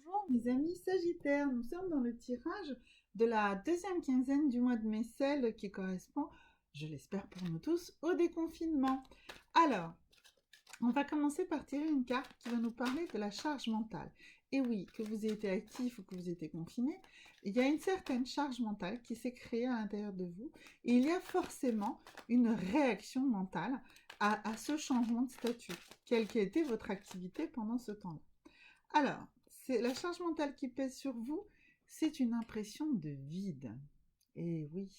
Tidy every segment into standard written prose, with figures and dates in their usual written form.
Bonjour mes amis Sagittaires, nous sommes dans le tirage de la deuxième quinzaine du mois de mai, celle qui correspond, je l'espère pour nous tous, au déconfinement. Alors, on va commencer par tirer une carte qui va nous parler de la charge mentale. Et oui, que vous ayez été actif ou que vous ayez été confiné, il y a une certaine charge mentale qui s'est créée à l'intérieur de vous. Et il y a forcément une réaction mentale à ce changement de statut, quelle qu'ait été votre activité pendant ce temps-là. Alors, c'est la charge mentale qui pèse sur vous, c'est une impression de vide. Et oui,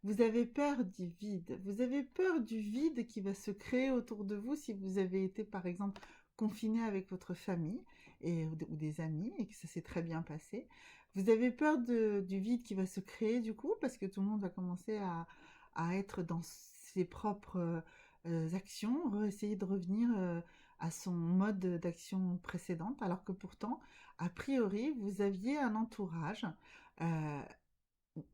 vous avez peur du vide. Vous avez peur du vide qui va se créer autour de vous si vous avez été, par exemple, confiné avec votre famille ou des amis et que ça s'est très bien passé. Vous avez peur du vide qui va se créer du coup parce que tout le monde va commencer à être dans ses propres actions, essayer de revenir à son mode d'action précédente, alors que pourtant, a priori, vous aviez un entourage. euh,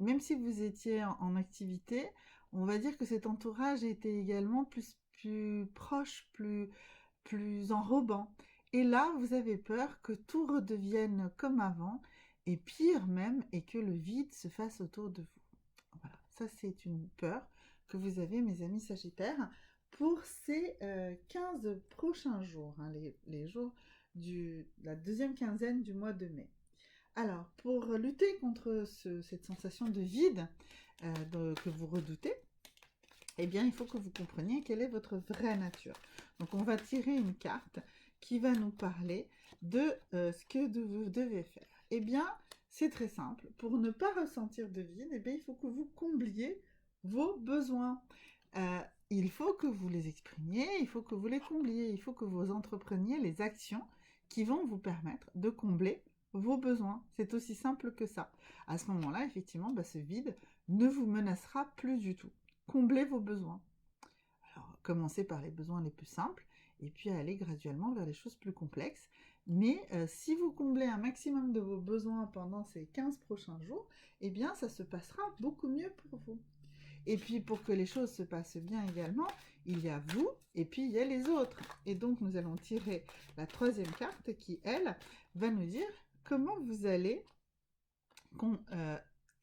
Même si vous étiez en activité, on va dire que cet entourage était également plus proche, plus enrobant. Et là, vous avez peur que tout redevienne comme avant, et pire même, et que le vide se fasse autour de vous. Voilà, ça c'est une peur que vous avez, mes amis Sagittaires, pour ces 15 prochains jours, hein, les jours de la deuxième quinzaine du mois de mai. Alors, pour lutter contre cette sensation de vide que vous redoutez, eh bien, il faut que vous compreniez quelle est votre vraie nature. Donc, on va tirer une carte qui va nous parler de ce que vous devez faire. Eh bien, c'est très simple. Pour ne pas ressentir de vide, eh bien, il faut que vous combliez vos besoins. Euh, il faut que vous les exprimiez, il faut que vous les combliez, il faut que vous entrepreniez les actions qui vont vous permettre de combler vos besoins. C'est aussi simple que ça. À ce moment-là, effectivement, ce vide ne vous menacera plus du tout. Comblez vos besoins. Alors, commencez par les besoins les plus simples et puis allez graduellement vers les choses plus complexes. Mais si vous comblez un maximum de vos besoins pendant ces 15 prochains jours, eh bien, ça se passera beaucoup mieux pour vous. Et puis, pour que les choses se passent bien également, il y a vous et puis il y a les autres. Et donc, nous allons tirer la troisième carte qui, elle, va nous dire comment vous allez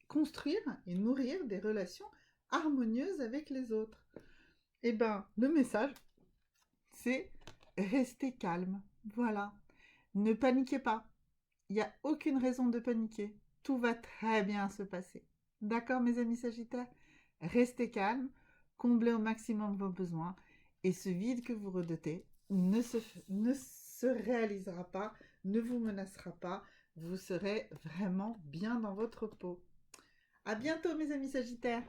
construire et nourrir des relations harmonieuses avec les autres. Eh bien, le message, c'est rester calme. Voilà. Ne paniquez pas. Il n'y a aucune raison de paniquer. Tout va très bien se passer. D'accord, mes amis Sagittaires? Restez calme, comblez au maximum vos besoins et ce vide que vous redoutez ne se réalisera pas, ne vous menacera pas. Vous serez vraiment bien dans votre peau. À bientôt, mes amis Sagittaires!